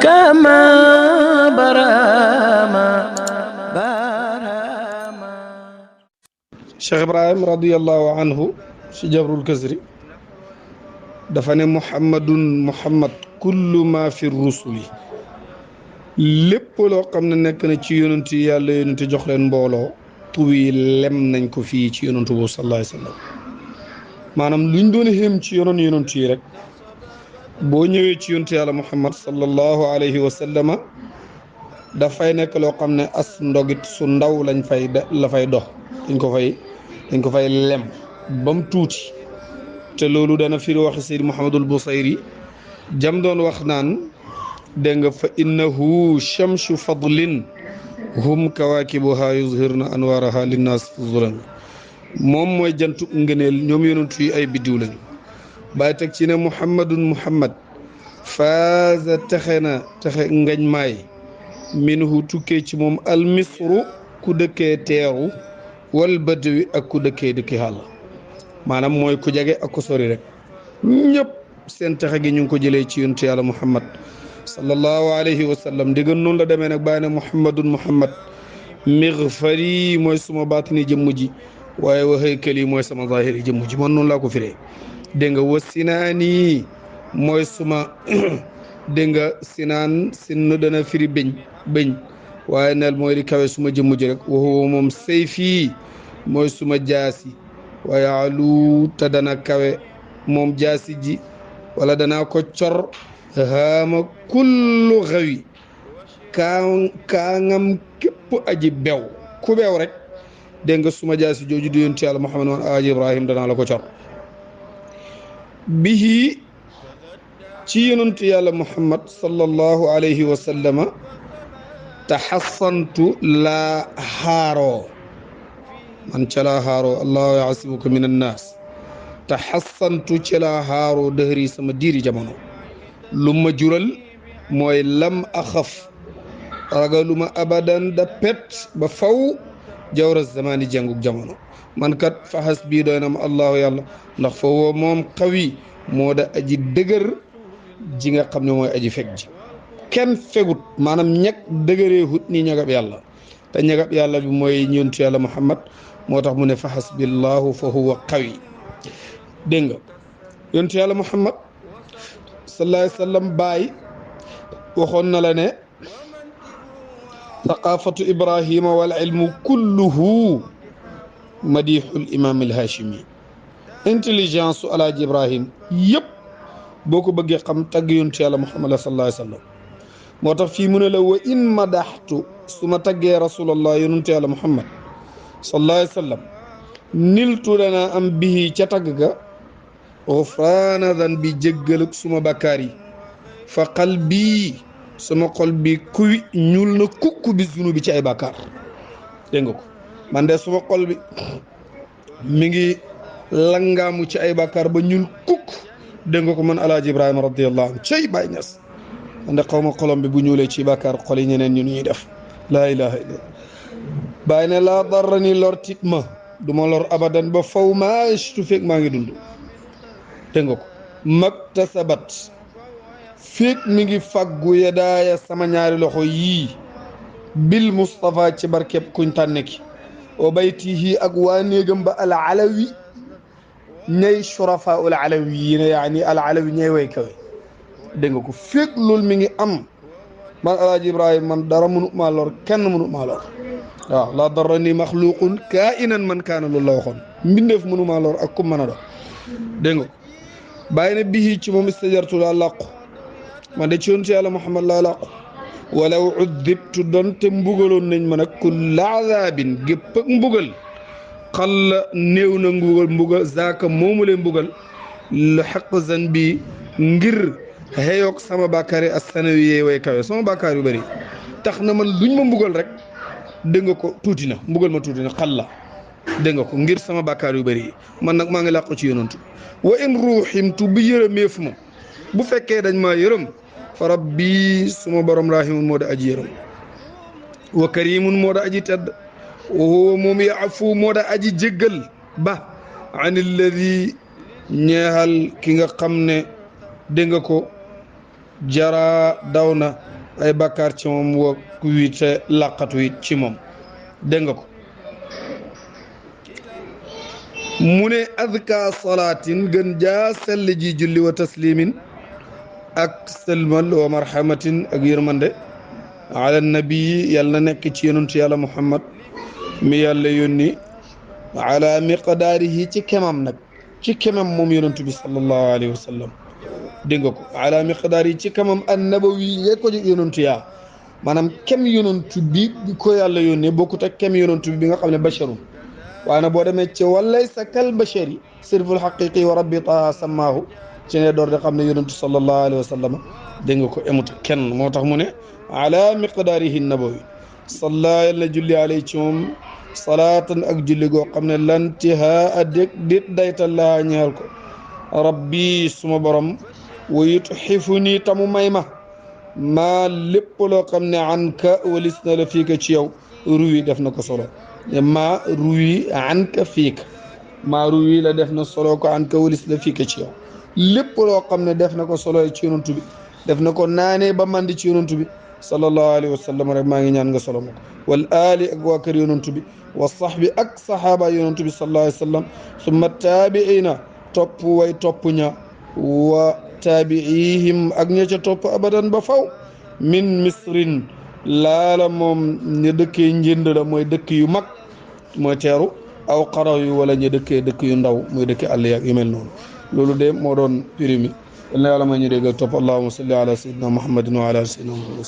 كما برام برام Cheikh Ibrahim radiyallahu anhu ci jabrul kasri dafa ne muhammad kullu ma fi rusuli lépp loo xam ne nekk na ci yonent yi yàlla yonent jox leen mbooloo tuwi lem nañ ko fii ci yonentu boobu sallallahu alayhi wa sallam maanaam luñ doon xéem ci yonent yi rek boo ñëwee ci yonent yàlla muhammad sallallahu alayhi wa sallama dafay nekk loo xam ne as ndogit su ndaw lañ fay la fay dox dañ ko fay lem ba mu tuuti te loolu dana firi waxi Seydi Mouhamadul Busayri jam doon wax naan dégg nga fa innahu chamsu fadlin hum kawaakibuha yuzhirna anwaraha linnaas fi zulam moom mooy jantu ngëneel ñoom yonent yi ay biddiw lañu bàyyi teg ci ne muhammad faaza texe ngañ maay minhu tukkee ci moom almisru ku dëkkee teeru wal badawi ak ku dëkkee xàll maanaam mooy ku jege ak ku sori rek ñëpp seen texe gi ñu ngi ko jëlee ci yonent yàlla muhammad sallallahu alayhi wa sallam diggan noonu la demee nag bàyyi ne muhammad mixfari mooy suma baatini jëmm ji waaye wa haykali mooy sama zahiri jëmm ji man noonu laa ko firee dégg nga wa sinaani mooy suma dégg nga sinn dana firi bëñ waaye nel mooy di kawe suma jëmm ji rek waxuwa moom sayfi mooy suma jaasi waaye alu te dana kawe moom jaasi ji wala danaa ko cor haama kullu xawi kaangam képp aji bew ku bew rek dégg nga suma jaasi jooju di yonent yàlla Muhammad man aji Ibrahim danaa la ko cor bihi ci yonent yàlla Muhammad sallallahu alayhi wa sallama taxassantu laa xaaroo man ca laa xaaroo allahu yaasimuka min annaas taxassantu ca laa xaaroo dëhëri sama diiri jamono lu ma jural mooy lam axaf ragaluma abadan da pet ba faw jawra zamani jàngug jamono man kat faxas bii doy na ma allahu yàlla ndax fa woo moom xawi moo da aji dëgër ji nga xam ne mooy aji fekk ji kenn fegut maanaam ñeg dëgëree hut ni ñagab yàlla te ñagab yàlla bi mooy yonent yàlla muhammad moo tax mu ne fa hasbillahu fa huwa qawi dégg nga yonent yàlla muhammad sallallahu alayhi wa sallam baay waxoon na la ne thaqafatu ibrahima wal ilmu kulluhu madihul imam al hashimi intelligence su alaaji ibrahim yëpp boo ko bëggee xam tagg yonent yàlla muhammad sallallahu alayhi wa sallam moo tax fii mu ne la wa in madaxtu su ma taggee rasulallah yonent yàlla muhammad sallallahu alayhi wa sallam niltu danaa am bihi ca tagg ga gufraana dan bi jéggaluk suma bakkaar yi fa qalbi sama xol bi kuy ñuul na kukk bi zunu bi ci ay bakkaar dégg nga ko man de suma xol bi mi ngi langaamu ci ay bakkaar ba ñuul kukk dégg nga ko man alaaji ibrahima radiyallahu anhu cey Baay Ñas ndax xaw ma xolom bi bu ñuulee ci bàkkaar xol yi ñeneen ñu ñuy def laa ilaha illa bàyyi ne laa darra ni lor tit ma du ma lor abadan ba faw maastu feeg maa ngi dund dégg nga ko maktasabat feeg mi ngi faggu yadaaya sama ñaari loxo yii bil Mustafa ci barkeb kuñ tànne ki o baytihi ak waa néegam ba al alawi ñay shurafa ul alawi yi ne yaani al alawi ñay way kawe dégg nga ko fekk loolu mi ngi am man alaaji ibrahima man dara mënu maa lor kenn mënu maa lor waaw laa darra ni maxluqun kaa inan man kaana loolu la waxoon mbindeef mënu maa lor ak ku mën a doon dégg nga ko bàyyi ne bihi ci moom istajartu laa làqu man de ci yonent yàlla muhammad laa làqu walaw uddibtu donte mbugaloon nañ ma nag kulla azaabin gépp ak mbugal xalla néew na mbugal zaaka moomu leen mbugal lu xaq zan bi ngir xeyoog sama bàkkaar yi as-sanawi yee way kawe sama bàkkaar yu bëri tax na man luñ ma mbugal rek dégg nga ko tuuti na mbugal ma tuuti na xalla dégg nga ko ngir sama bàkkaar yu bëri man nag maa ngi làqu ci yonantu wa in ruuximtu bi yërëmeef ma bu fekkee dañ maa yërëm fa rabbi suma borom rahimun moo da aji yërëm wa karimun moo da aji tedd wa huwa moom yaafu moo da aji jéggal ba an alladi ñeexal ki nga xam ne dégg nga ko jara daw na ay bàkkaar ci moom wa ku wi te làqatu it ci moom dégg nga ko mu ne azka salaatin gën jaa sell ji julli wa taslimin ak sëlmal wa marhamatin ak yërmande ala nabii yàlla na nekk ci yonentu yàlla muhammad mi yàlla yónni ala miqdaarihi ci kemam nag ci kemam moom yonentu bi sallallahu alayhi wa sallam dégg nga ko ala miqdaarihi ci kemam an nabawi yee ko jóg yonentu yaa maanaam kem yonentu bi ko yàlla yónnee bokkut ak kem yonentu bi nga xam ne basharun waaye nag boo demee ci walaysa kal bashari sirful haqiqi wa rabbi taha samaahu ci ne door de xam ne yonentu sallallahu alayhi wa sallam dégg nga ko emut kenn moo tax mu ne ala miqdaarihi nabawi salla yàlla julli alay ci moom salaatan ak julli goo xam ne lantihaa dit daytal laa ñeel ko rabbi suma borom wa yutxifu nii tamu may ma maa lépp loo xam ne an ka walis na la fii ka ci yow ruwi def na ko solo maa ruwi an ka fii ka maa ruwi la def na solo ko an ka walis la fii ka ci yow lépp loo xam ne def na ko solo ci yonantu bi def na ko naanee ba mandi ci yonantu bi sallallahu alayhi wa sallam rek maa ngi ñaan nga solo ma ko wal aali ak waa kër yonantu bi wa sahbi ak sahaaba yonantu bi sallallahu alayhi wa sallam summa taabiina topp way topp ña wa taabiihim ak ña ca topp abadan ba faw min misrin laala moom ña dëkkee njënd la mooy dëkk yu mag mooy teeru aw xaraw yu wala ña dëkkee dëkk yu ndaw mooy dëkk àll yak yu mel noonu loolu de moo doon primi yal na yàlla may ñu dégg ak topp allahumma salli ala sayyidina muhammadin wa ala ali sayyidina muhammad